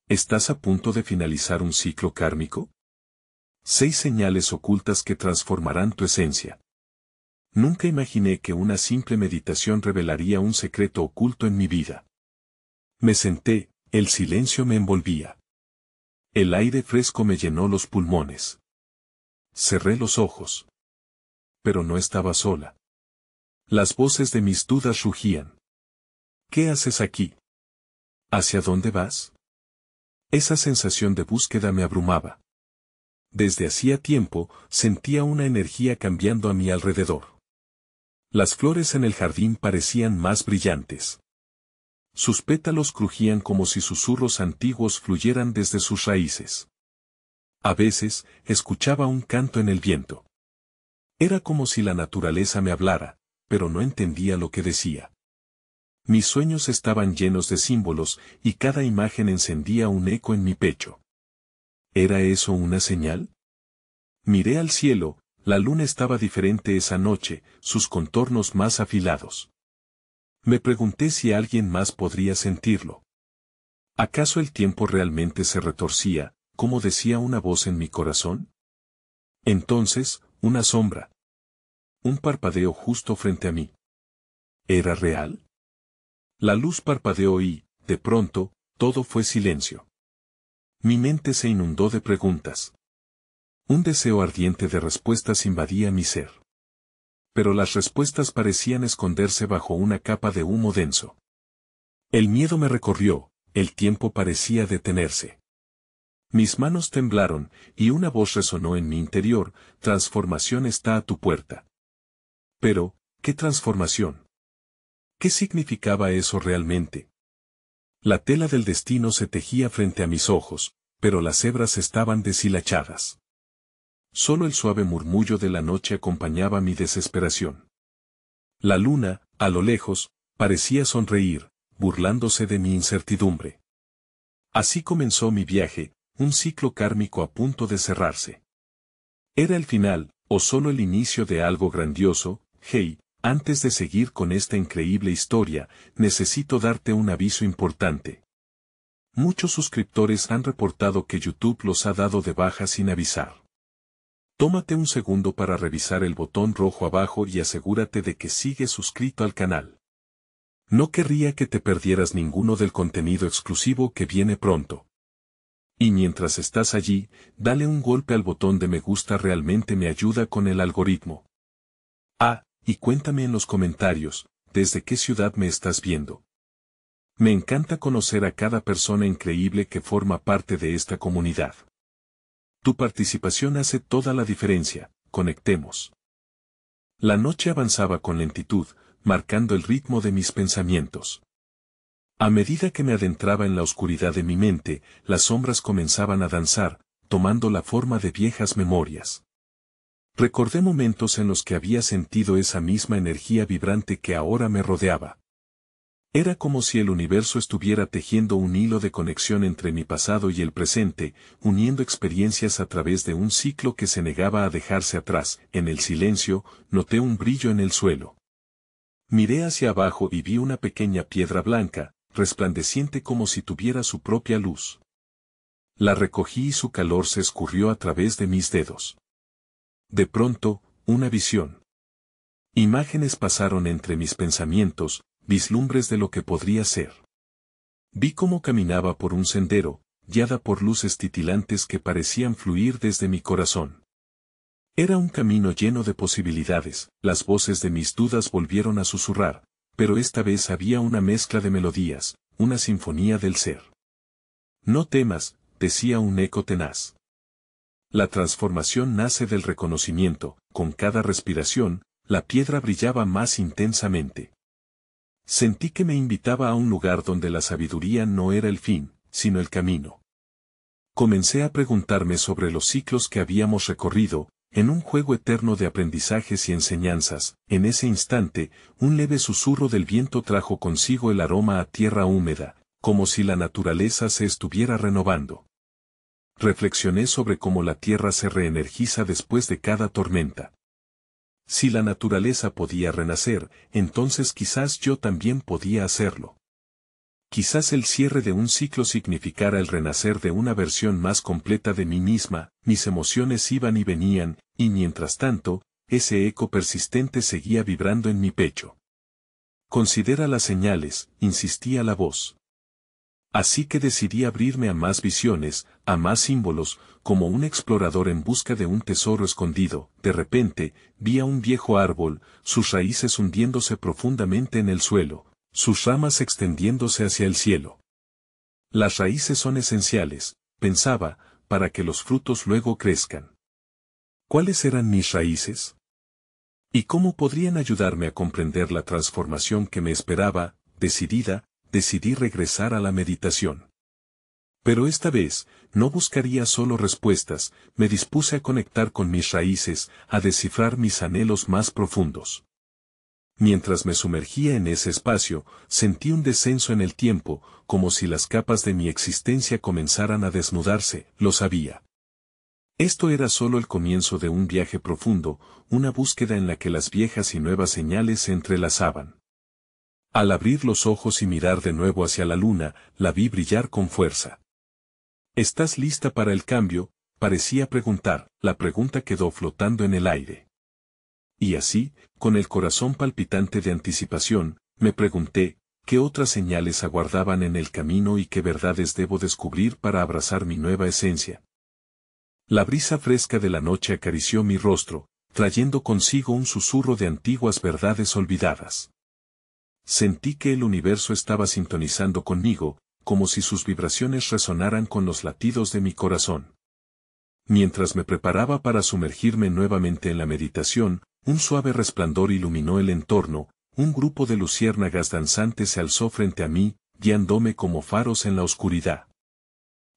¿Estás a punto de finalizar un ciclo kármico? 6 señales ocultas que transformarán tu esencia. Nunca imaginé que una simple meditación revelaría un secreto oculto en mi vida. Me senté, el silencio me envolvía. El aire fresco me llenó los pulmones. Cerré los ojos. Pero no estaba sola. Las voces de mis dudas rugían. ¿Qué haces aquí? ¿Hacia dónde vas? Esa sensación de búsqueda me abrumaba. Desde hacía tiempo, sentía una energía cambiando a mi alrededor. Las flores en el jardín parecían más brillantes. Sus pétalos crujían como si susurros antiguos fluyeran desde sus raíces. A veces, escuchaba un canto en el viento. Era como si la naturaleza me hablara, pero no entendía lo que decía. Mis sueños estaban llenos de símbolos y cada imagen encendía un eco en mi pecho. ¿Era eso una señal? Miré al cielo, la luna estaba diferente esa noche, sus contornos más afilados. Me pregunté si alguien más podría sentirlo. ¿Acaso el tiempo realmente se retorcía, como decía una voz en mi corazón? Entonces, una sombra. Un parpadeo justo frente a mí. ¿Era real? La luz parpadeó y, de pronto, todo fue silencio. Mi mente se inundó de preguntas. Un deseo ardiente de respuestas invadía mi ser. Pero las respuestas parecían esconderse bajo una capa de humo denso. El miedo me recorrió, el tiempo parecía detenerse. Mis manos temblaron, y una voz resonó en mi interior: transformación está a tu puerta. Pero, ¿qué transformación? ¿Qué significaba eso realmente? La tela del destino se tejía frente a mis ojos, pero las hebras estaban deshilachadas. Solo el suave murmullo de la noche acompañaba mi desesperación. La luna, a lo lejos, parecía sonreír, burlándose de mi incertidumbre. Así comenzó mi viaje, un ciclo kármico a punto de cerrarse. ¿Era el final, o solo el inicio de algo grandioso? Hey, antes de seguir con esta increíble historia, necesito darte un aviso importante. Muchos suscriptores han reportado que YouTube los ha dado de baja sin avisar. Tómate un segundo para revisar el botón rojo abajo y asegúrate de que sigues suscrito al canal. No querría que te perdieras ninguno del contenido exclusivo que viene pronto. Y mientras estás allí, dale un golpe al botón de me gusta, realmente me ayuda con el algoritmo. Y cuéntame en los comentarios, ¿desde qué ciudad me estás viendo? Me encanta conocer a cada persona increíble que forma parte de esta comunidad. Tu participación hace toda la diferencia, conectemos. La noche avanzaba con lentitud, marcando el ritmo de mis pensamientos. A medida que me adentraba en la oscuridad de mi mente, las sombras comenzaban a danzar, tomando la forma de viejas memorias. Recordé momentos en los que había sentido esa misma energía vibrante que ahora me rodeaba. Era como si el universo estuviera tejiendo un hilo de conexión entre mi pasado y el presente, uniendo experiencias a través de un ciclo que se negaba a dejarse atrás. En el silencio, noté un brillo en el suelo. Miré hacia abajo y vi una pequeña piedra blanca, resplandeciente como si tuviera su propia luz. La recogí y su calor se escurrió a través de mis dedos. De pronto, una visión. Imágenes pasaron entre mis pensamientos, vislumbres de lo que podría ser. Vi cómo caminaba por un sendero, guiada por luces titilantes que parecían fluir desde mi corazón. Era un camino lleno de posibilidades. Las voces de mis dudas volvieron a susurrar, pero esta vez había una mezcla de melodías, una sinfonía del ser. No temas, decía un eco tenaz. La transformación nace del reconocimiento. Con cada respiración, la piedra brillaba más intensamente. Sentí que me invitaba a un lugar donde la sabiduría no era el fin, sino el camino. Comencé a preguntarme sobre los ciclos que habíamos recorrido, en un juego eterno de aprendizajes y enseñanzas. En ese instante, un leve susurro del viento trajo consigo el aroma a tierra húmeda, como si la naturaleza se estuviera renovando. Reflexioné sobre cómo la tierra se reenergiza después de cada tormenta. Si la naturaleza podía renacer, entonces quizás yo también podía hacerlo. Quizás el cierre de un ciclo significara el renacer de una versión más completa de mí misma, mis emociones iban y venían, y mientras tanto, ese eco persistente seguía vibrando en mi pecho. Considera las señales, insistía la voz. Así que decidí abrirme a más visiones, a más símbolos, como un explorador en busca de un tesoro escondido. De repente, vi a un viejo árbol, sus raíces hundiéndose profundamente en el suelo, sus ramas extendiéndose hacia el cielo. Las raíces son esenciales, pensaba, para que los frutos luego crezcan. ¿Cuáles eran mis raíces? ¿Y cómo podrían ayudarme a comprender la transformación que me esperaba? Decidí regresar a la meditación. Pero esta vez, no buscaría solo respuestas, me dispuse a conectar con mis raíces, a descifrar mis anhelos más profundos. Mientras me sumergía en ese espacio, sentí un descenso en el tiempo, como si las capas de mi existencia comenzaran a desnudarse, lo sabía. Esto era solo el comienzo de un viaje profundo, una búsqueda en la que las viejas y nuevas señales se entrelazaban. Al abrir los ojos y mirar de nuevo hacia la luna, la vi brillar con fuerza. ¿Estás lista para el cambio?, parecía preguntar, la pregunta quedó flotando en el aire. Y así, con el corazón palpitante de anticipación, me pregunté, ¿qué otras señales aguardaban en el camino y qué verdades debo descubrir para abrazar mi nueva esencia? La brisa fresca de la noche acarició mi rostro, trayendo consigo un susurro de antiguas verdades olvidadas. Sentí que el universo estaba sintonizando conmigo, como si sus vibraciones resonaran con los latidos de mi corazón. Mientras me preparaba para sumergirme nuevamente en la meditación, un suave resplandor iluminó el entorno, un grupo de luciérnagas danzantes se alzó frente a mí, guiándome como faros en la oscuridad.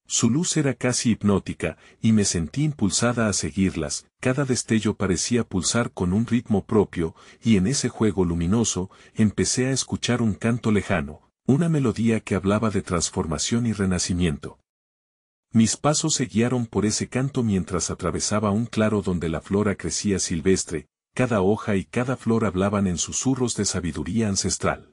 Su luz era casi hipnótica, y me sentí impulsada a seguirlas, cada destello parecía pulsar con un ritmo propio, y en ese juego luminoso, empecé a escuchar un canto lejano, una melodía que hablaba de transformación y renacimiento. Mis pasos se guiaron por ese canto mientras atravesaba un claro donde la flora crecía silvestre, cada hoja y cada flor hablaban en susurros de sabiduría ancestral.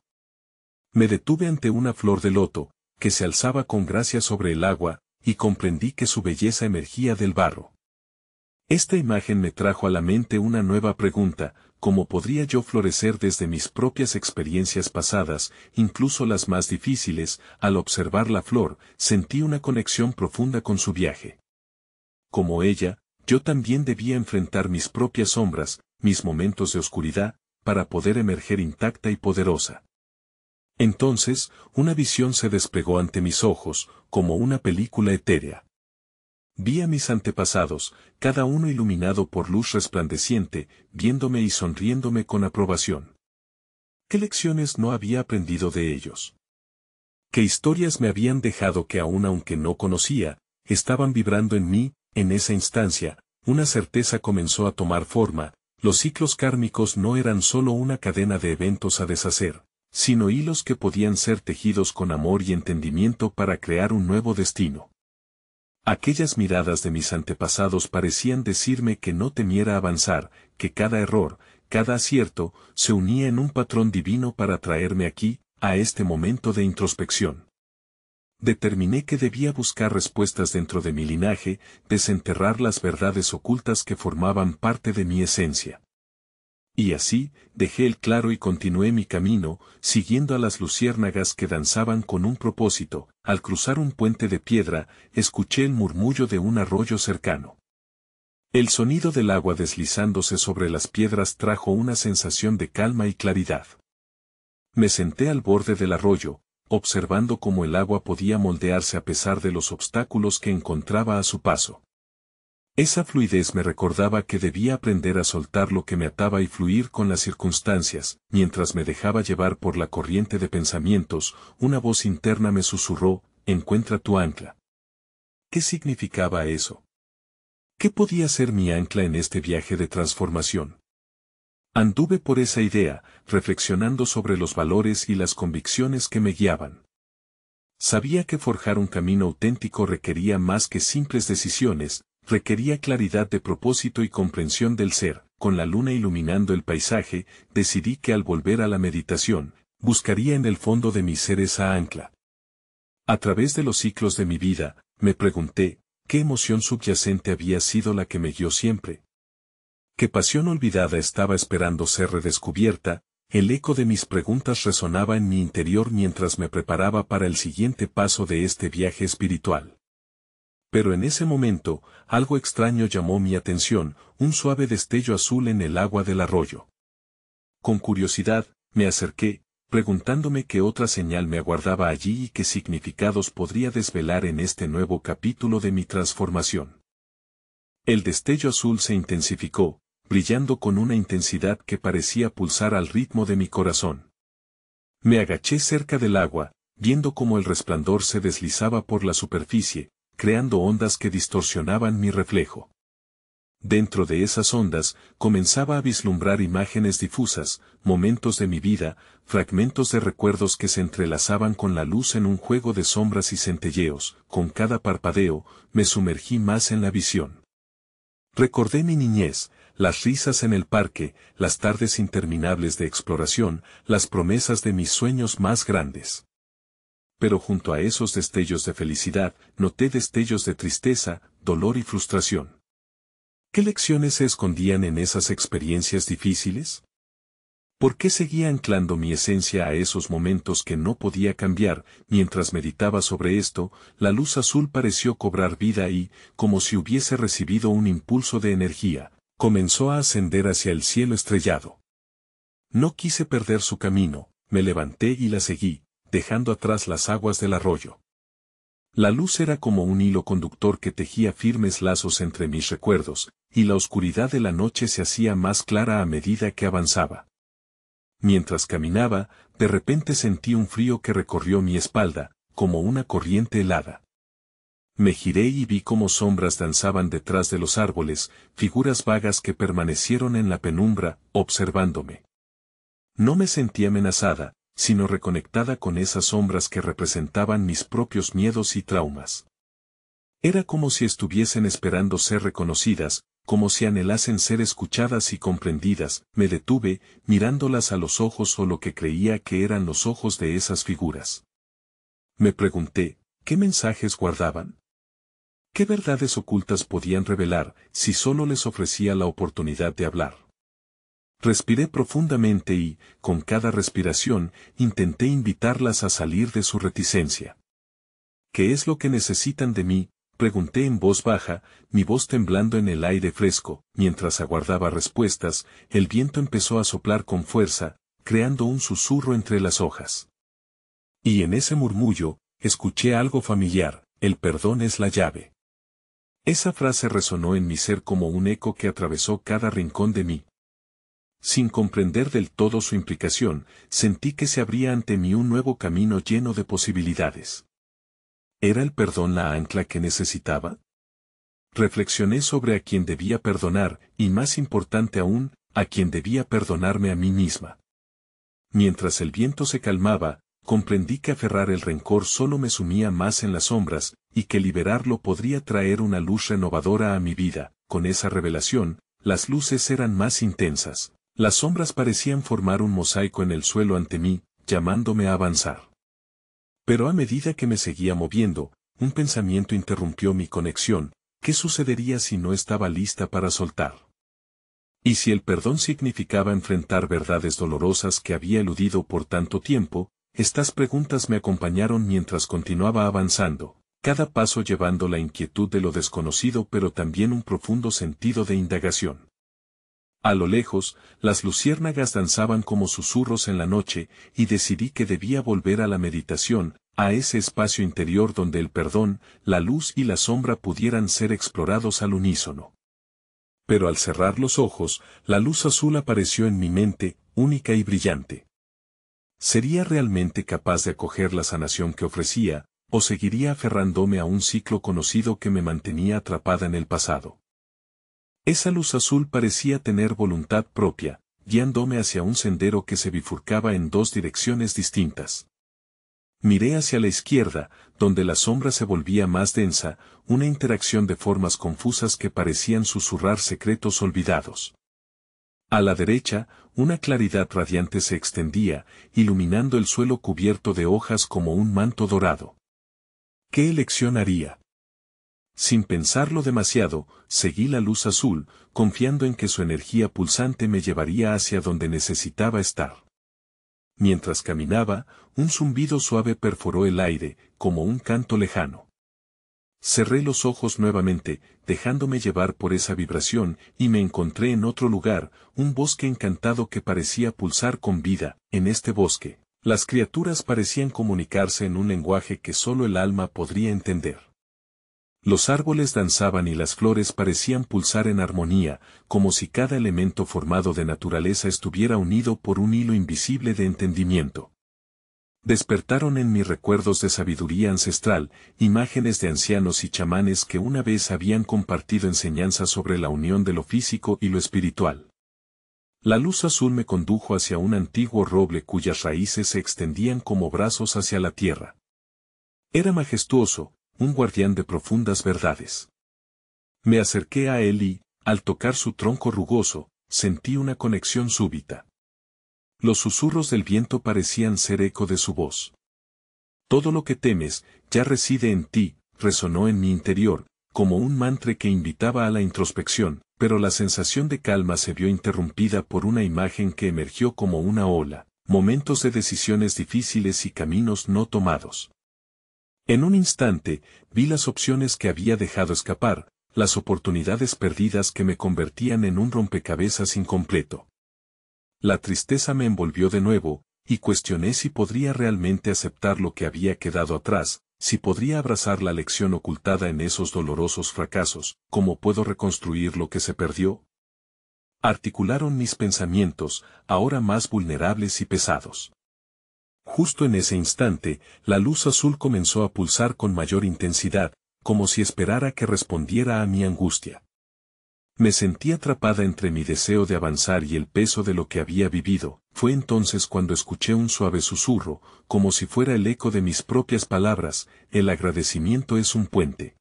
Me detuve ante una flor de loto, que se alzaba con gracia sobre el agua, y comprendí que su belleza emergía del barro. Esta imagen me trajo a la mente una nueva pregunta: ¿cómo podría yo florecer desde mis propias experiencias pasadas, incluso las más difíciles? Al observar la flor, sentí una conexión profunda con su viaje. Como ella, yo también debía enfrentar mis propias sombras, mis momentos de oscuridad, para poder emerger intacta y poderosa. Entonces, una visión se desplegó ante mis ojos, como una película etérea. Vi a mis antepasados, cada uno iluminado por luz resplandeciente, viéndome y sonriéndome con aprobación. ¿Qué lecciones no había aprendido de ellos? ¿Qué historias me habían dejado que aunque no conocía, estaban vibrando en mí? En esa instancia, una certeza comenzó a tomar forma: los ciclos kármicos no eran solo una cadena de eventos a deshacer, sino hilos que podían ser tejidos con amor y entendimiento para crear un nuevo destino. Aquellas miradas de mis antepasados parecían decirme que no temiera avanzar, que cada error, cada acierto, se unía en un patrón divino para traerme aquí, a este momento de introspección. Determiné que debía buscar respuestas dentro de mi linaje, desenterrar las verdades ocultas que formaban parte de mi esencia. Y así, dejé el claro y continué mi camino, siguiendo a las luciérnagas que danzaban con un propósito. Al cruzar un puente de piedra, escuché el murmullo de un arroyo cercano. El sonido del agua deslizándose sobre las piedras trajo una sensación de calma y claridad. Me senté al borde del arroyo, observando cómo el agua podía moldearse a pesar de los obstáculos que encontraba a su paso. Esa fluidez me recordaba que debía aprender a soltar lo que me ataba y fluir con las circunstancias. Mientras me dejaba llevar por la corriente de pensamientos, una voz interna me susurró: encuentra tu ancla. ¿Qué significaba eso? ¿Qué podía ser mi ancla en este viaje de transformación? Anduve por esa idea, reflexionando sobre los valores y las convicciones que me guiaban. Sabía que forjar un camino auténtico requería más que simples decisiones, requería claridad de propósito y comprensión del ser. Con la luna iluminando el paisaje, decidí que al volver a la meditación, buscaría en el fondo de mi ser esa ancla. A través de los ciclos de mi vida, me pregunté, ¿qué emoción subyacente había sido la que me guió siempre? ¿Qué pasión olvidada estaba esperando ser redescubierta? El eco de mis preguntas resonaba en mi interior mientras me preparaba para el siguiente paso de este viaje espiritual. Pero en ese momento, algo extraño llamó mi atención, un suave destello azul en el agua del arroyo. Con curiosidad, me acerqué, preguntándome qué otra señal me aguardaba allí y qué significados podría desvelar en este nuevo capítulo de mi transformación. El destello azul se intensificó, brillando con una intensidad que parecía pulsar al ritmo de mi corazón. Me agaché cerca del agua, viendo cómo el resplandor se deslizaba por la superficie, creando ondas que distorsionaban mi reflejo. Dentro de esas ondas, comenzaba a vislumbrar imágenes difusas, momentos de mi vida, fragmentos de recuerdos que se entrelazaban con la luz en un juego de sombras y centelleos. Con cada parpadeo, me sumergí más en la visión. Recordé mi niñez, las risas en el parque, las tardes interminables de exploración, las promesas de mis sueños más grandes. Pero junto a esos destellos de felicidad, noté destellos de tristeza, dolor y frustración. ¿Qué lecciones se escondían en esas experiencias difíciles? ¿Por qué seguía anclando mi esencia a esos momentos que no podía cambiar? Mientras meditaba sobre esto, la luz azul pareció cobrar vida y, como si hubiese recibido un impulso de energía, comenzó a ascender hacia el cielo estrellado. No quise perder su camino, me levanté y la seguí, dejando atrás las aguas del arroyo. La luz era como un hilo conductor que tejía firmes lazos entre mis recuerdos, y la oscuridad de la noche se hacía más clara a medida que avanzaba. Mientras caminaba, de repente sentí un frío que recorrió mi espalda, como una corriente helada. Me giré y vi cómo sombras danzaban detrás de los árboles, figuras vagas que permanecieron en la penumbra, observándome. No me sentí amenazada, sino reconectada con esas sombras que representaban mis propios miedos y traumas. Era como si estuviesen esperando ser reconocidas, como si anhelasen ser escuchadas y comprendidas. Me detuve, mirándolas a los ojos o lo que creía que eran los ojos de esas figuras. Me pregunté, ¿qué mensajes guardaban? ¿Qué verdades ocultas podían revelar si solo les ofrecía la oportunidad de hablar? Respiré profundamente y, con cada respiración, intenté invitarlas a salir de su reticencia. ¿Qué es lo que necesitan de mí?, pregunté en voz baja, mi voz temblando en el aire fresco. Mientras aguardaba respuestas, el viento empezó a soplar con fuerza, creando un susurro entre las hojas. Y en ese murmullo, escuché algo familiar: el perdón es la llave. Esa frase resonó en mi ser como un eco que atravesó cada rincón de mí. Sin comprender del todo su implicación, sentí que se abría ante mí un nuevo camino lleno de posibilidades. ¿Era el perdón la ancla que necesitaba? Reflexioné sobre a quién debía perdonar, y más importante aún, a quién debía perdonarme a mí misma. Mientras el viento se calmaba, comprendí que aferrar el rencor solo me sumía más en las sombras, y que liberarlo podría traer una luz renovadora a mi vida. Con esa revelación, las luces eran más intensas. Las sombras parecían formar un mosaico en el suelo ante mí, llamándome a avanzar. Pero a medida que me seguía moviendo, un pensamiento interrumpió mi conexión: ¿qué sucedería si no estaba lista para soltar? ¿Y si el perdón significaba enfrentar verdades dolorosas que había eludido por tanto tiempo? Estas preguntas me acompañaron mientras continuaba avanzando, cada paso llevando la inquietud de lo desconocido pero también un profundo sentido de indagación. A lo lejos, las luciérnagas danzaban como susurros en la noche, y decidí que debía volver a la meditación, a ese espacio interior donde el perdón, la luz y la sombra pudieran ser explorados al unísono. Pero al cerrar los ojos, la luz azul apareció en mi mente, única y brillante. ¿Sería realmente capaz de acoger la sanación que ofrecía, o seguiría aferrándome a un ciclo conocido que me mantenía atrapada en el pasado? Esa luz azul parecía tener voluntad propia, guiándome hacia un sendero que se bifurcaba en dos direcciones distintas. Miré hacia la izquierda, donde la sombra se volvía más densa, una interacción de formas confusas que parecían susurrar secretos olvidados. A la derecha, una claridad radiante se extendía, iluminando el suelo cubierto de hojas como un manto dorado. ¿Qué elección haría? Sin pensarlo demasiado, seguí la luz azul, confiando en que su energía pulsante me llevaría hacia donde necesitaba estar. Mientras caminaba, un zumbido suave perforó el aire, como un canto lejano. Cerré los ojos nuevamente, dejándome llevar por esa vibración, y me encontré en otro lugar, un bosque encantado que parecía pulsar con vida. En este bosque, las criaturas parecían comunicarse en un lenguaje que solo el alma podría entender. Los árboles danzaban y las flores parecían pulsar en armonía, como si cada elemento formado de naturaleza estuviera unido por un hilo invisible de entendimiento. Despertaron en mí recuerdos de sabiduría ancestral, imágenes de ancianos y chamanes que una vez habían compartido enseñanzas sobre la unión de lo físico y lo espiritual. La luz azul me condujo hacia un antiguo roble cuyas raíces se extendían como brazos hacia la tierra. Era majestuoso, un guardián de profundas verdades. Me acerqué a él y, al tocar su tronco rugoso, sentí una conexión súbita. Los susurros del viento parecían ser eco de su voz. Todo lo que temes, ya reside en ti, resonó en mi interior, como un mantra que invitaba a la introspección, pero la sensación de calma se vio interrumpida por una imagen que emergió como una ola, momentos de decisiones difíciles y caminos no tomados. En un instante, vi las opciones que había dejado escapar, las oportunidades perdidas que me convertían en un rompecabezas incompleto. La tristeza me envolvió de nuevo, y cuestioné si podría realmente aceptar lo que había quedado atrás, si podría abrazar la lección ocultada en esos dolorosos fracasos. ¿Cómo puedo reconstruir lo que se perdió? Articularon mis pensamientos, ahora más vulnerables y pesados. Justo en ese instante, la luz azul comenzó a pulsar con mayor intensidad, como si esperara que respondiera a mi angustia. Me sentí atrapada entre mi deseo de avanzar y el peso de lo que había vivido. Fue entonces cuando escuché un suave susurro, como si fuera el eco de mis propias palabras: el agradecimiento es un puente.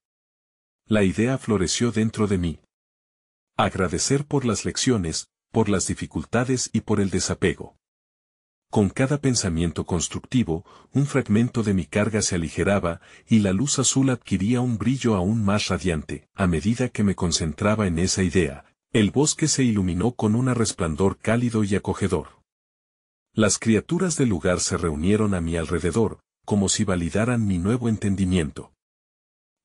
La idea floreció dentro de mí. Agradecer por las lecciones, por las dificultades y por el desapego. Con cada pensamiento constructivo, un fragmento de mi carga se aligeraba, y la luz azul adquiría un brillo aún más radiante. A medida que me concentraba en esa idea, el bosque se iluminó con un resplandor cálido y acogedor. Las criaturas del lugar se reunieron a mi alrededor, como si validaran mi nuevo entendimiento.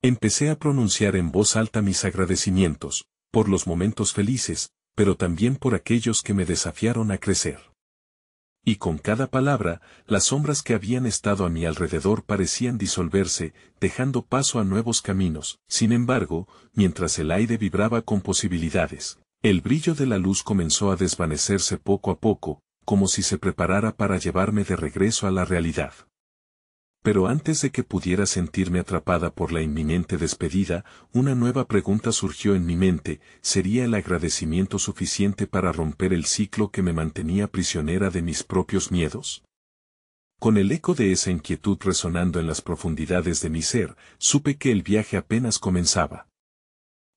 Empecé a pronunciar en voz alta mis agradecimientos, por los momentos felices, pero también por aquellos que me desafiaron a crecer. Y con cada palabra, las sombras que habían estado a mi alrededor parecían disolverse, dejando paso a nuevos caminos. Sin embargo, mientras el aire vibraba con posibilidades, el brillo de la luz comenzó a desvanecerse poco a poco, como si se preparara para llevarme de regreso a la realidad. Pero antes de que pudiera sentirme atrapada por la inminente despedida, una nueva pregunta surgió en mi mente: ¿sería el agradecimiento suficiente para romper el ciclo que me mantenía prisionera de mis propios miedos? Con el eco de esa inquietud resonando en las profundidades de mi ser, supe que el viaje apenas comenzaba.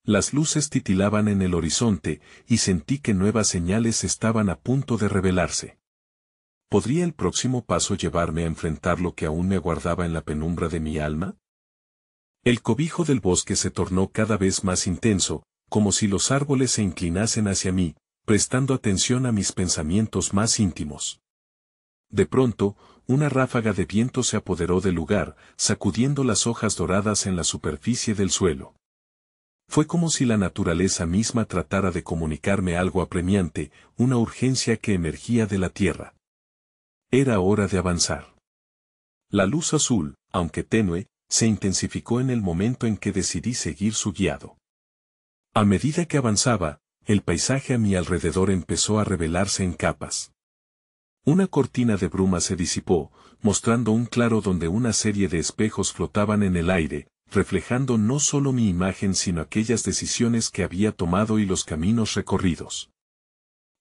Las luces titilaban en el horizonte, y sentí que nuevas señales estaban a punto de revelarse. ¿Podría el próximo paso llevarme a enfrentar lo que aún me aguardaba en la penumbra de mi alma? El cobijo del bosque se tornó cada vez más intenso, como si los árboles se inclinasen hacia mí, prestando atención a mis pensamientos más íntimos. De pronto, una ráfaga de viento se apoderó del lugar, sacudiendo las hojas doradas en la superficie del suelo. Fue como si la naturaleza misma tratara de comunicarme algo apremiante, una urgencia que emergía de la tierra. Era hora de avanzar. La luz azul, aunque tenue, se intensificó en el momento en que decidí seguir su guiado. A medida que avanzaba, el paisaje a mi alrededor empezó a revelarse en capas. Una cortina de bruma se disipó, mostrando un claro donde una serie de espejos flotaban en el aire, reflejando no solo mi imagen sino aquellas decisiones que había tomado y los caminos recorridos.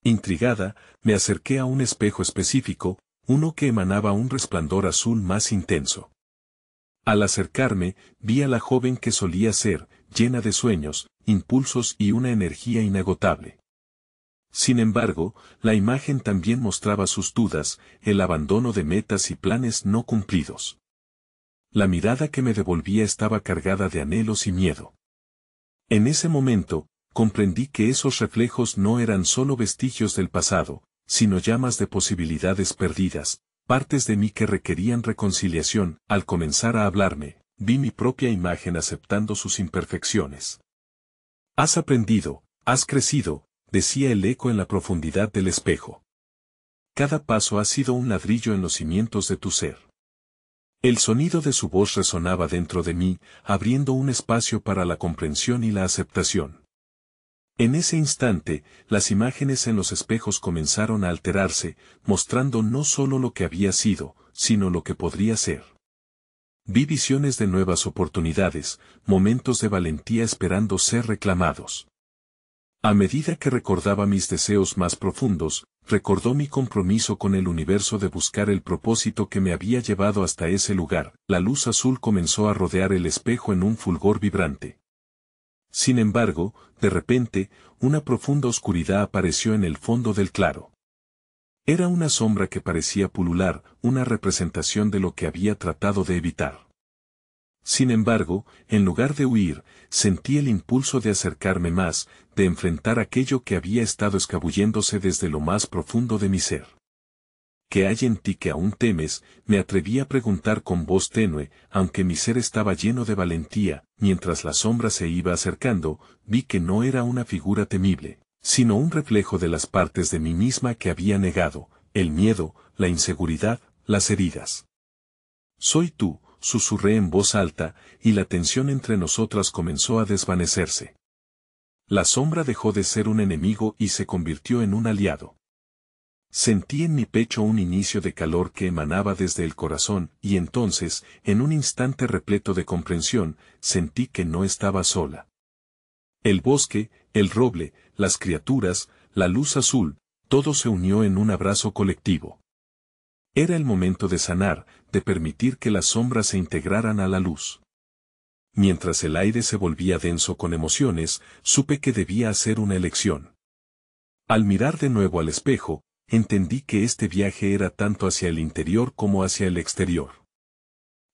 Intrigada, me acerqué a un espejo específico, uno que emanaba un resplandor azul más intenso. Al acercarme, vi a la joven que solía ser, llena de sueños, impulsos y una energía inagotable. Sin embargo, la imagen también mostraba sus dudas, el abandono de metas y planes no cumplidos. La mirada que me devolvía estaba cargada de anhelos y miedo. En ese momento, comprendí que esos reflejos no eran solo vestigios del pasado, sino llamas de posibilidades perdidas, partes de mí que requerían reconciliación. Al comenzar a hablarme, vi mi propia imagen aceptando sus imperfecciones. Has aprendido, has crecido, decía el eco en la profundidad del espejo. Cada paso ha sido un ladrillo en los cimientos de tu ser. El sonido de su voz resonaba dentro de mí, abriendo un espacio para la comprensión y la aceptación. En ese instante, las imágenes en los espejos comenzaron a alterarse, mostrando no solo lo que había sido, sino lo que podría ser. Vi visiones de nuevas oportunidades, momentos de valentía esperando ser reclamados. A medida que recordaba mis deseos más profundos, recordó mi compromiso con el universo de buscar el propósito que me había llevado hasta ese lugar. La luz azul comenzó a rodear el espejo en un fulgor vibrante. Sin embargo, de repente, una profunda oscuridad apareció en el fondo del claro. Era una sombra que parecía pulular, una representación de lo que había tratado de evitar. Sin embargo, en lugar de huir, sentí el impulso de acercarme más, de enfrentar aquello que había estado escabulléndose desde lo más profundo de mi ser. ¿Qué hay en ti que aún temes?, me atreví a preguntar con voz tenue, aunque mi ser estaba lleno de valentía. Mientras la sombra se iba acercando, vi que no era una figura temible, sino un reflejo de las partes de mí misma que había negado, el miedo, la inseguridad, las heridas. Soy tú, susurré en voz alta, y la tensión entre nosotras comenzó a desvanecerse. La sombra dejó de ser un enemigo y se convirtió en un aliado. Sentí en mi pecho un inicio de calor que emanaba desde el corazón, y entonces, en un instante repleto de comprensión, sentí que no estaba sola. El bosque, el roble, las criaturas, la luz azul, todo se unió en un abrazo colectivo. Era el momento de sanar, de permitir que las sombras se integraran a la luz. Mientras el aire se volvía denso con emociones, supe que debía hacer una elección. Al mirar de nuevo al espejo, entendí que este viaje era tanto hacia el interior como hacia el exterior.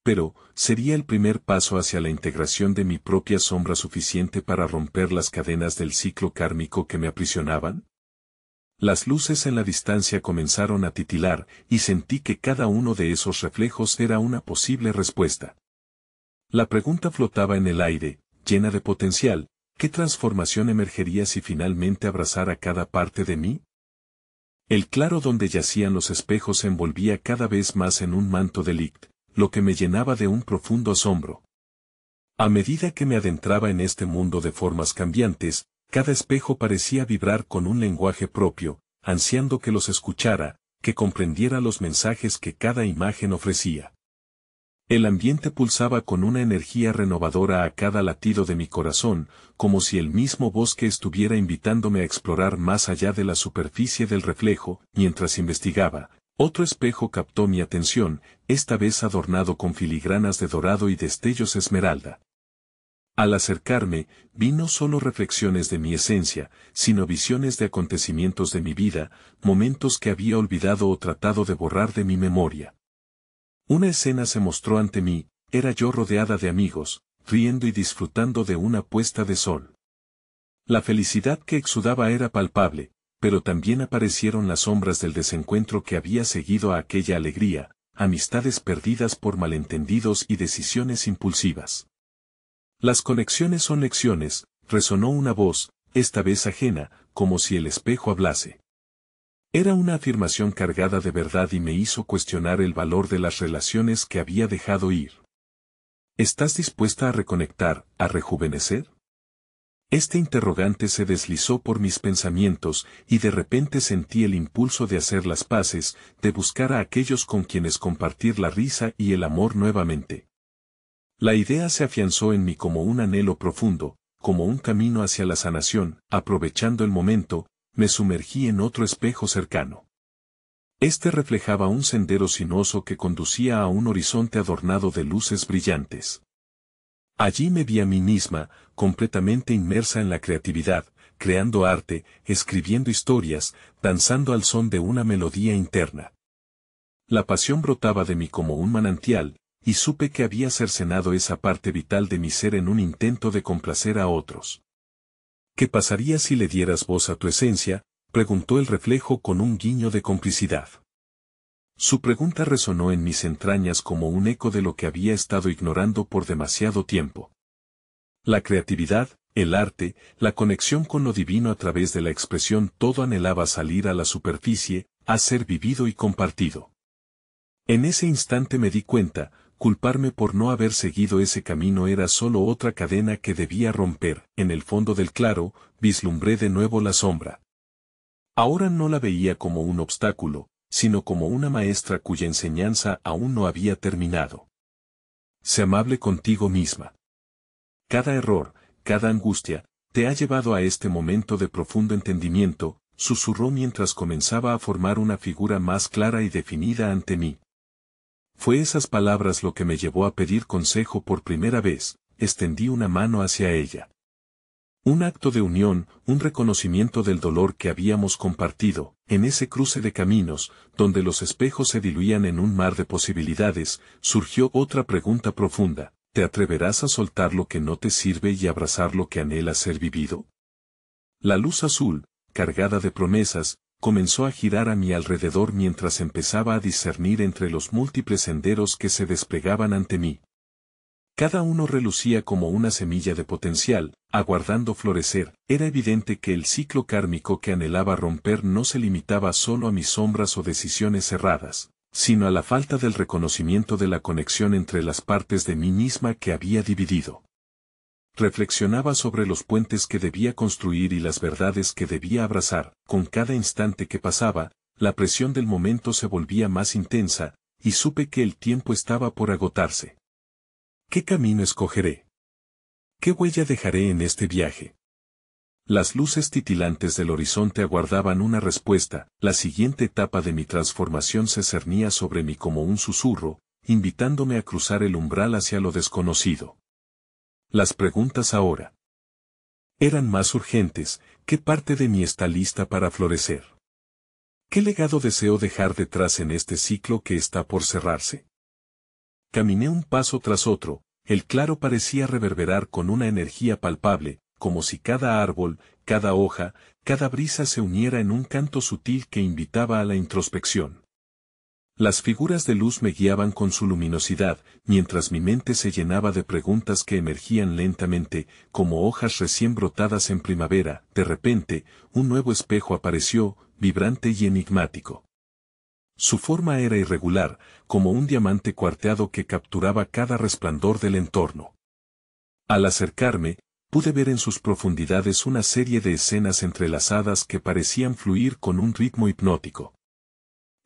Pero, ¿sería el primer paso hacia la integración de mi propia sombra suficiente para romper las cadenas del ciclo kármico que me aprisionaban? Las luces en la distancia comenzaron a titilar, y sentí que cada uno de esos reflejos era una posible respuesta. La pregunta flotaba en el aire, llena de potencial: ¿qué transformación emergería si finalmente abrazara cada parte de mí? El claro donde yacían los espejos se envolvía cada vez más en un manto de light, lo que me llenaba de un profundo asombro. A medida que me adentraba en este mundo de formas cambiantes, cada espejo parecía vibrar con un lenguaje propio, ansiando que los escuchara, que comprendiera los mensajes que cada imagen ofrecía. El ambiente pulsaba con una energía renovadora a cada latido de mi corazón, como si el mismo bosque estuviera invitándome a explorar más allá de la superficie del reflejo. Mientras investigaba, otro espejo captó mi atención, esta vez adornado con filigranas de dorado y destellos esmeralda. Al acercarme, vi no solo reflexiones de mi esencia, sino visiones de acontecimientos de mi vida, momentos que había olvidado o tratado de borrar de mi memoria. Una escena se mostró ante mí, era yo rodeada de amigos, riendo y disfrutando de una puesta de sol. La felicidad que exudaba era palpable, pero también aparecieron las sombras del desencuentro que había seguido a aquella alegría, amistades perdidas por malentendidos y decisiones impulsivas. Las conexiones son lecciones, resonó una voz, esta vez ajena, como si el espejo hablase. Era una afirmación cargada de verdad y me hizo cuestionar el valor de las relaciones que había dejado ir. ¿Estás dispuesta a reconectar, a rejuvenecer? Este interrogante se deslizó por mis pensamientos y de repente sentí el impulso de hacer las paces, de buscar a aquellos con quienes compartir la risa y el amor nuevamente. La idea se afianzó en mí como un anhelo profundo, como un camino hacia la sanación. Aprovechando el momento, me sumergí en otro espejo cercano. Este reflejaba un sendero sinuoso que conducía a un horizonte adornado de luces brillantes. Allí me vi a mí misma, completamente inmersa en la creatividad, creando arte, escribiendo historias, danzando al son de una melodía interna. La pasión brotaba de mí como un manantial, y supe que había cercenado esa parte vital de mi ser en un intento de complacer a otros. ¿Qué pasaría si le dieras voz a tu esencia?, preguntó el reflejo con un guiño de complicidad. Su pregunta resonó en mis entrañas como un eco de lo que había estado ignorando por demasiado tiempo. La creatividad, el arte, la conexión con lo divino a través de la expresión, todo anhelaba salir a la superficie, a ser vivido y compartido. En ese instante me di cuenta, culparme por no haber seguido ese camino era solo otra cadena que debía romper. En el fondo del claro, vislumbré de nuevo la sombra. Ahora no la veía como un obstáculo, sino como una maestra cuya enseñanza aún no había terminado. Sé amable contigo misma. Cada error, cada angustia, te ha llevado a este momento de profundo entendimiento, susurró mientras comenzaba a formar una figura más clara y definida ante mí. Fue esas palabras lo que me llevó a pedir consejo por primera vez, extendí una mano hacia ella. Un acto de unión, un reconocimiento del dolor que habíamos compartido, en ese cruce de caminos, donde los espejos se diluían en un mar de posibilidades, surgió otra pregunta profunda: ¿te atreverás a soltar lo que no te sirve y abrazar lo que anhela ser vivido? La luz azul, cargada de promesas, comenzó a girar a mi alrededor mientras empezaba a discernir entre los múltiples senderos que se desplegaban ante mí. Cada uno relucía como una semilla de potencial, aguardando florecer. Era evidente que el ciclo kármico que anhelaba romper no se limitaba solo a mis sombras o decisiones cerradas, sino a la falta del reconocimiento de la conexión entre las partes de mí misma que había dividido. Reflexionaba sobre los puentes que debía construir y las verdades que debía abrazar. Con cada instante que pasaba, la presión del momento se volvía más intensa, y supe que el tiempo estaba por agotarse. ¿Qué camino escogeré? ¿Qué huella dejaré en este viaje? Las luces titilantes del horizonte aguardaban una respuesta. La siguiente etapa de mi transformación se cernía sobre mí como un susurro, invitándome a cruzar el umbral hacia lo desconocido. Las preguntas ahora eran más urgentes. ¿Qué parte de mí está lista para florecer? ¿Qué legado deseo dejar detrás en este ciclo que está por cerrarse? Caminé un paso tras otro. El claro parecía reverberar con una energía palpable, como si cada árbol, cada hoja, cada brisa se uniera en un canto sutil que invitaba a la introspección. Las figuras de luz me guiaban con su luminosidad, mientras mi mente se llenaba de preguntas que emergían lentamente, como hojas recién brotadas en primavera. De repente, un nuevo espejo apareció, vibrante y enigmático. Su forma era irregular, como un diamante cuarteado que capturaba cada resplandor del entorno. Al acercarme, pude ver en sus profundidades una serie de escenas entrelazadas que parecían fluir con un ritmo hipnótico.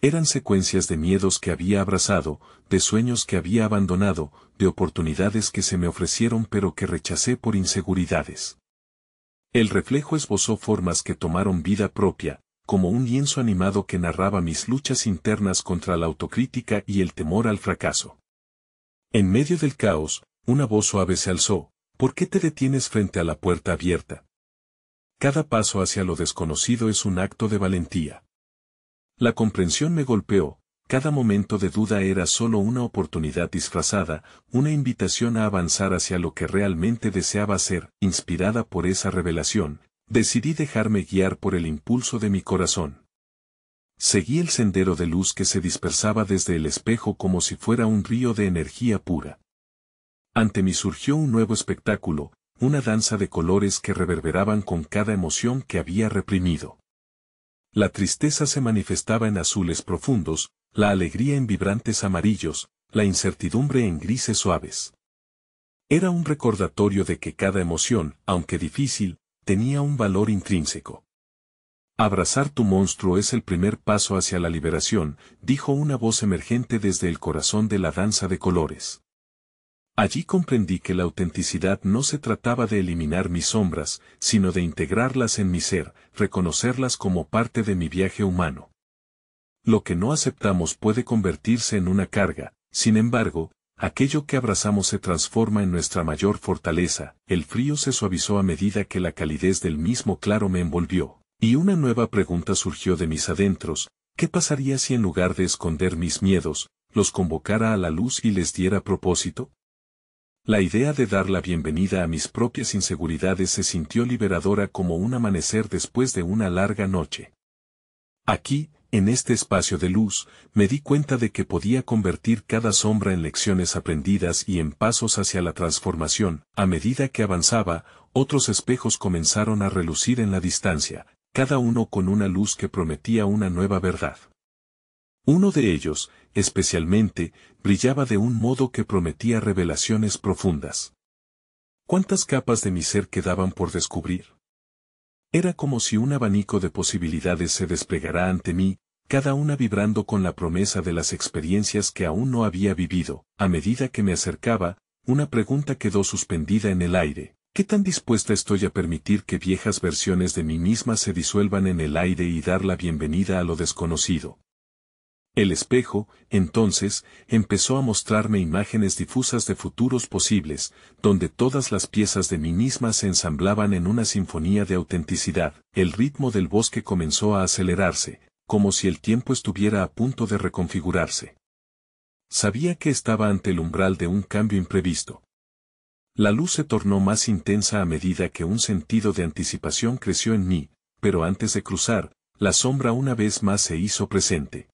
Eran secuencias de miedos que había abrazado, de sueños que había abandonado, de oportunidades que se me ofrecieron pero que rechacé por inseguridades. El reflejo esbozó formas que tomaron vida propia, como un lienzo animado que narraba mis luchas internas contra la autocrítica y el temor al fracaso. En medio del caos, una voz suave se alzó: ¿por qué te detienes frente a la puerta abierta? Cada paso hacia lo desconocido es un acto de valentía. La comprensión me golpeó. Cada momento de duda era solo una oportunidad disfrazada, una invitación a avanzar hacia lo que realmente deseaba ser. Inspirada por esa revelación, decidí dejarme guiar por el impulso de mi corazón. Seguí el sendero de luz que se dispersaba desde el espejo como si fuera un río de energía pura. Ante mí surgió un nuevo espectáculo, una danza de colores que reverberaban con cada emoción que había reprimido. La tristeza se manifestaba en azules profundos, la alegría en vibrantes amarillos, la incertidumbre en grises suaves. Era un recordatorio de que cada emoción, aunque difícil, tenía un valor intrínseco. Abrazar tu monstruo es el primer paso hacia la liberación, dijo una voz emergente desde el corazón de la danza de colores. Allí comprendí que la autenticidad no se trataba de eliminar mis sombras, sino de integrarlas en mi ser, reconocerlas como parte de mi viaje humano. Lo que no aceptamos puede convertirse en una carga, sin embargo, aquello que abrazamos se transforma en nuestra mayor fortaleza. El frío se suavizó a medida que la calidez del mismo claro me envolvió, y una nueva pregunta surgió de mis adentros: ¿qué pasaría si en lugar de esconder mis miedos, los convocara a la luz y les diera propósito? La idea de dar la bienvenida a mis propias inseguridades se sintió liberadora como un amanecer después de una larga noche. Aquí, en este espacio de luz, me di cuenta de que podía convertir cada sombra en lecciones aprendidas y en pasos hacia la transformación. A medida que avanzaba, otros espejos comenzaron a relucir en la distancia, cada uno con una luz que prometía una nueva verdad. Uno de ellos, especialmente, brillaba de un modo que prometía revelaciones profundas. ¿Cuántas capas de mi ser quedaban por descubrir? Era como si un abanico de posibilidades se desplegara ante mí, cada una vibrando con la promesa de las experiencias que aún no había vivido. A medida que me acercaba, una pregunta quedó suspendida en el aire. ¿Qué tan dispuesta estoy a permitir que viejas versiones de mí misma se disuelvan en el aire y dar la bienvenida a lo desconocido? El espejo, entonces, empezó a mostrarme imágenes difusas de futuros posibles, donde todas las piezas de mí misma se ensamblaban en una sinfonía de autenticidad. El ritmo del bosque comenzó a acelerarse, como si el tiempo estuviera a punto de reconfigurarse. Sabía que estaba ante el umbral de un cambio imprevisto. La luz se tornó más intensa a medida que un sentido de anticipación creció en mí, pero antes de cruzar, la sombra una vez más se hizo presente.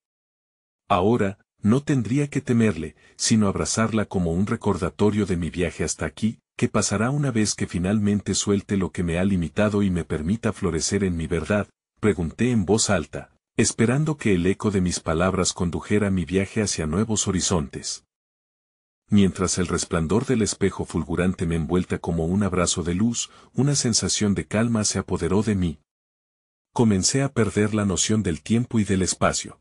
Ahora, no tendría que temerle, sino abrazarla como un recordatorio de mi viaje hasta aquí, que pasará una vez que finalmente suelte lo que me ha limitado y me permita florecer en mi verdad. Pregunté en voz alta, esperando que el eco de mis palabras condujera mi viaje hacia nuevos horizontes. Mientras el resplandor del espejo fulgurante me envuelta como un abrazo de luz, una sensación de calma se apoderó de mí. Comencé a perder la noción del tiempo y del espacio.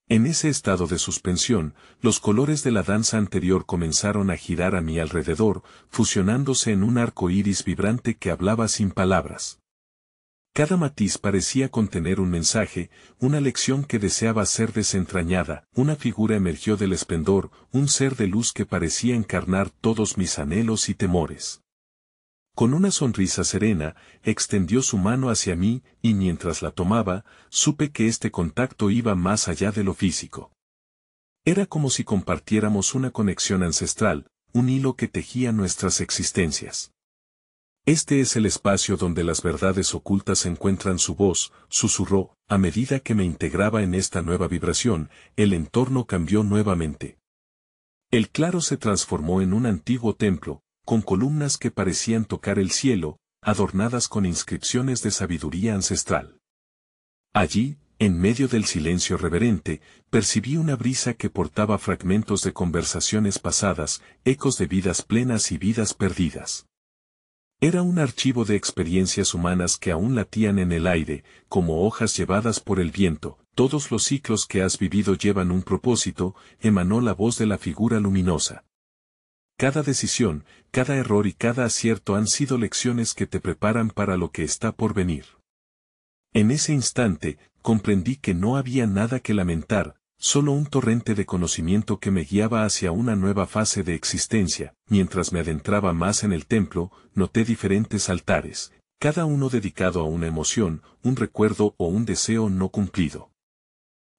En ese estado de suspensión, los colores de la danza anterior comenzaron a girar a mi alrededor, fusionándose en un arco iris vibrante que hablaba sin palabras. Cada matiz parecía contener un mensaje, una lección que deseaba ser desentrañada. Una figura emergió del esplendor, un ser de luz que parecía encarnar todos mis anhelos y temores. Con una sonrisa serena, extendió su mano hacia mí, y mientras la tomaba, supe que este contacto iba más allá de lo físico. Era como si compartiéramos una conexión ancestral, un hilo que tejía nuestras existencias. Este es el espacio donde las verdades ocultas encuentran su voz, susurró. A medida que me integraba en esta nueva vibración, el entorno cambió nuevamente. El claro se transformó en un antiguo templo, con columnas que parecían tocar el cielo, adornadas con inscripciones de sabiduría ancestral. Allí, en medio del silencio reverente, percibí una brisa que portaba fragmentos de conversaciones pasadas, ecos de vidas plenas y vidas perdidas. Era un archivo de experiencias humanas que aún latían en el aire, como hojas llevadas por el viento. Todos los ciclos que has vivido llevan un propósito, emanó la voz de la figura luminosa. Cada decisión, cada error y cada acierto han sido lecciones que te preparan para lo que está por venir. En ese instante, comprendí que no había nada que lamentar, solo un torrente de conocimiento que me guiaba hacia una nueva fase de existencia. Mientras me adentraba más en el templo, noté diferentes altares, cada uno dedicado a una emoción, un recuerdo o un deseo no cumplido.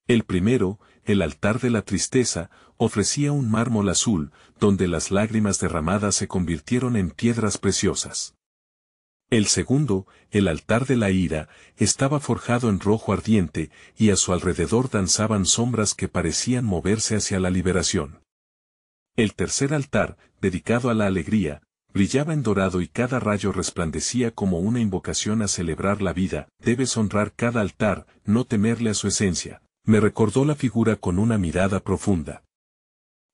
El primero, el altar de la tristeza, ofrecía un mármol azul, donde las lágrimas derramadas se convirtieron en piedras preciosas. El segundo, el altar de la ira, estaba forjado en rojo ardiente, y a su alrededor danzaban sombras que parecían moverse hacia la liberación. El tercer altar, dedicado a la alegría, brillaba en dorado y cada rayo resplandecía como una invocación a celebrar la vida. Debes honrar cada altar, no temerle a su esencia, me recordó la figura con una mirada profunda.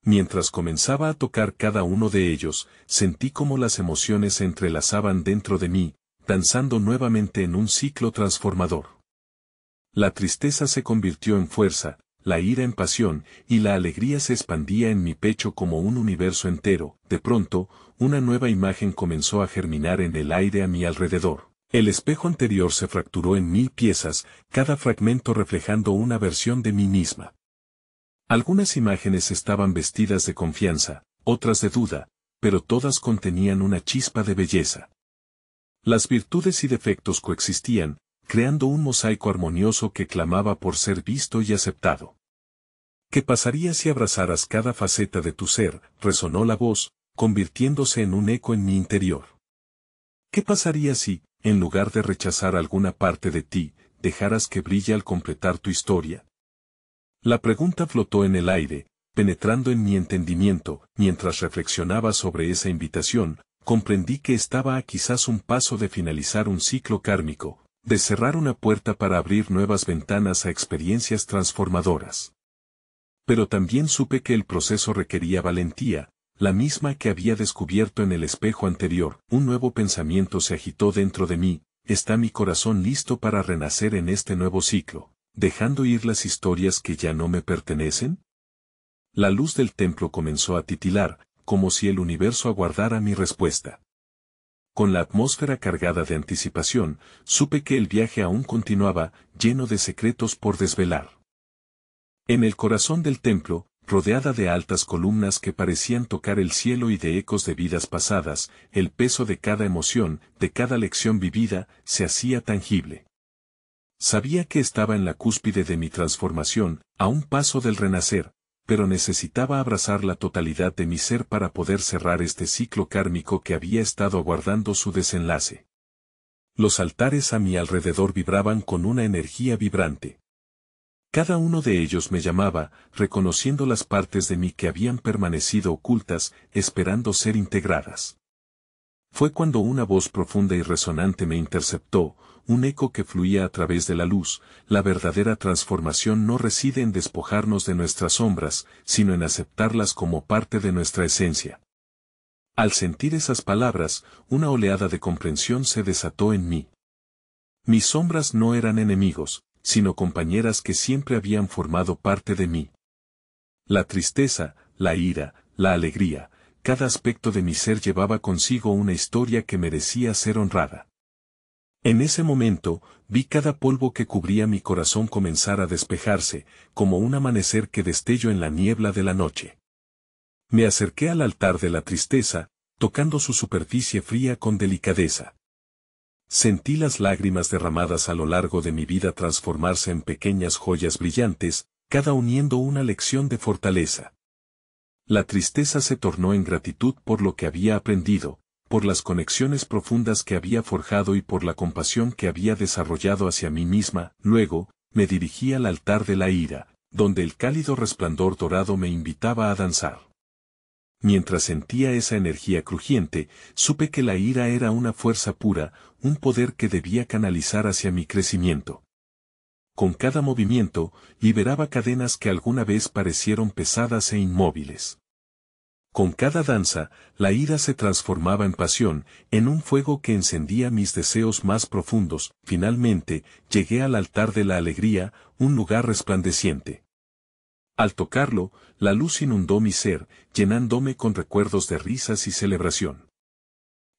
Mientras comenzaba a tocar cada uno de ellos, sentí como las emociones se entrelazaban dentro de mí, danzando nuevamente en un ciclo transformador. La tristeza se convirtió en fuerza, la ira en pasión, y la alegría se expandía en mi pecho como un universo entero. De pronto, una nueva imagen comenzó a germinar en el aire a mi alrededor. El espejo anterior se fracturó en 1000 piezas, cada fragmento reflejando una versión de mí misma. Algunas imágenes estaban vestidas de confianza, otras de duda, pero todas contenían una chispa de belleza. Las virtudes y defectos coexistían, creando un mosaico armonioso que clamaba por ser visto y aceptado. ¿Qué pasaría si abrazaras cada faceta de tu ser? Resonó la voz, convirtiéndose en un eco en mi interior. ¿Qué pasaría si, en lugar de rechazar alguna parte de ti, dejaras que brille al completar tu historia? La pregunta flotó en el aire, penetrando en mi entendimiento. Mientras reflexionaba sobre esa invitación, comprendí que estaba a quizás un paso de finalizar un ciclo kármico, de cerrar una puerta para abrir nuevas ventanas a experiencias transformadoras. Pero también supe que el proceso requería valentía, la misma que había descubierto en el espejo anterior. Un nuevo pensamiento se agitó dentro de mí: ¿está mi corazón listo para renacer en este nuevo ciclo, dejando ir las historias que ya no me pertenecen? La luz del templo comenzó a titilar, como si el universo aguardara mi respuesta. Con la atmósfera cargada de anticipación, supe que el viaje aún continuaba, lleno de secretos por desvelar. En el corazón del templo, rodeada de altas columnas que parecían tocar el cielo y de ecos de vidas pasadas, el peso de cada emoción, de cada lección vivida, se hacía tangible. Sabía que estaba en la cúspide de mi transformación, a un paso del renacer, pero necesitaba abrazar la totalidad de mi ser para poder cerrar este ciclo kármico que había estado aguardando su desenlace. Los altares a mi alrededor vibraban con una energía vibrante. Cada uno de ellos me llamaba, reconociendo las partes de mí que habían permanecido ocultas, esperando ser integradas. Fue cuando una voz profunda y resonante me interceptó, un eco que fluía a través de la luz: la verdadera transformación no reside en despojarnos de nuestras sombras, sino en aceptarlas como parte de nuestra esencia. Al sentir esas palabras, una oleada de comprensión se desató en mí. Mis sombras no eran enemigos, sino compañeras que siempre habían formado parte de mí. La tristeza, la ira, la alegría, cada aspecto de mi ser llevaba consigo una historia que merecía ser honrada. En ese momento, vi cada polvo que cubría mi corazón comenzar a despejarse, como un amanecer que destello en la niebla de la noche. Me acerqué al altar de la tristeza, tocando su superficie fría con delicadeza. Sentí las lágrimas derramadas a lo largo de mi vida transformarse en pequeñas joyas brillantes, cada uniendo una lección de fortaleza. La tristeza se tornó en gratitud por lo que había aprendido, por las conexiones profundas que había forjado y por la compasión que había desarrollado hacia mí misma. Luego, me dirigí al altar de la ira, donde el cálido resplandor dorado me invitaba a danzar. Mientras sentía esa energía crujiente, supe que la ira era una fuerza pura, un poder que debía canalizar hacia mi crecimiento. Con cada movimiento, liberaba cadenas que alguna vez parecieron pesadas e inmóviles. Con cada danza, la ira se transformaba en pasión, en un fuego que encendía mis deseos más profundos. Finalmente, llegué al altar de la alegría, un lugar resplandeciente. Al tocarlo, la luz inundó mi ser, llenándome con recuerdos de risas y celebración.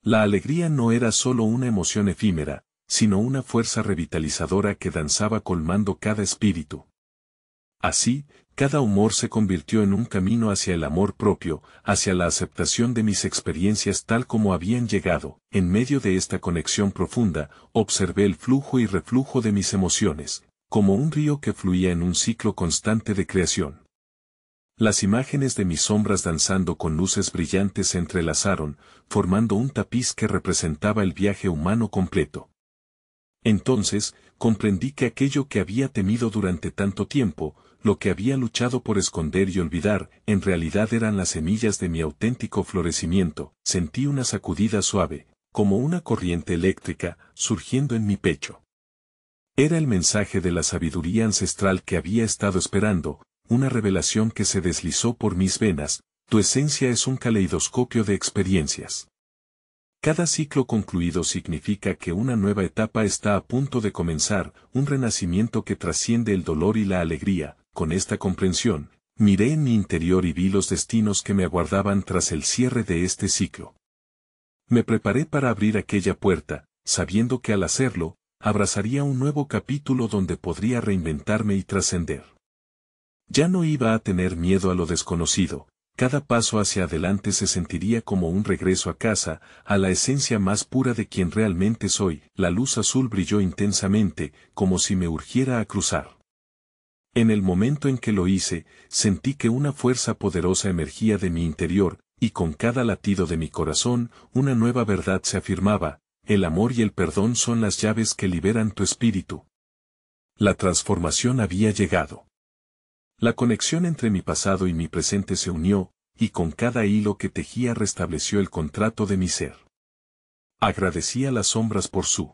La alegría no era solo una emoción efímera, sino una fuerza revitalizadora que danzaba colmando cada espíritu. Así, cada humor se convirtió en un camino hacia el amor propio, hacia la aceptación de mis experiencias tal como habían llegado. En medio de esta conexión profunda, observé el flujo y reflujo de mis emociones, como un río que fluía en un ciclo constante de creación. Las imágenes de mis sombras danzando con luces brillantes se entrelazaron, formando un tapiz que representaba el viaje humano completo. Entonces, comprendí que aquello que había temido durante tanto tiempo, lo que había luchado por esconder y olvidar, en realidad eran las semillas de mi auténtico florecimiento. Sentí una sacudida suave, como una corriente eléctrica, surgiendo en mi pecho. Era el mensaje de la sabiduría ancestral que había estado esperando, una revelación que se deslizó por mis venas: tu esencia es un caleidoscopio de experiencias. Cada ciclo concluido significa que una nueva etapa está a punto de comenzar, un renacimiento que trasciende el dolor y la alegría. Con esta comprensión, miré en mi interior y vi los destinos que me aguardaban tras el cierre de este ciclo. Me preparé para abrir aquella puerta, sabiendo que al hacerlo, abrazaría un nuevo capítulo donde podría reinventarme y trascender. Ya no iba a tener miedo a lo desconocido. Cada paso hacia adelante se sentiría como un regreso a casa, a la esencia más pura de quien realmente soy. La luz azul brilló intensamente, como si me urgiera a cruzar. En el momento en que lo hice, sentí que una fuerza poderosa emergía de mi interior, y con cada latido de mi corazón, una nueva verdad se afirmaba: el amor y el perdón son las llaves que liberan tu espíritu. La transformación había llegado. La conexión entre mi pasado y mi presente se unió, y con cada hilo que tejía restableció el contrato de mi ser. Agradecí a las sombras por su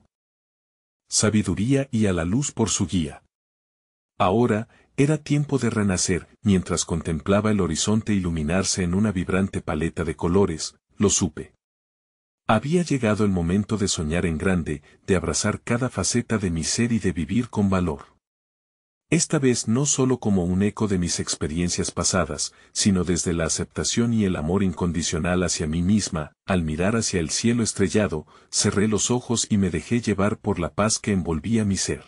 sabiduría y a la luz por su guía. Ahora, era tiempo de renacer. Mientras contemplaba el horizonte iluminarse en una vibrante paleta de colores, lo supe. Había llegado el momento de soñar en grande, de abrazar cada faceta de mi ser y de vivir con valor. Esta vez no solo como un eco de mis experiencias pasadas, sino desde la aceptación y el amor incondicional hacia mí misma. Al mirar hacia el cielo estrellado, cerré los ojos y me dejé llevar por la paz que envolvía mi ser.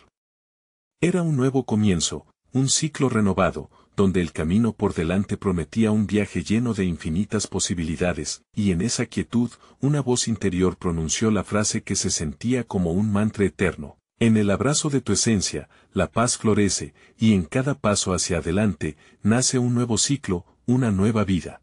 Era un nuevo comienzo, un ciclo renovado, donde el camino por delante prometía un viaje lleno de infinitas posibilidades, y en esa quietud, una voz interior pronunció la frase que se sentía como un mantra eterno: en el abrazo de tu esencia, la paz florece, y en cada paso hacia adelante, nace un nuevo ciclo, una nueva vida.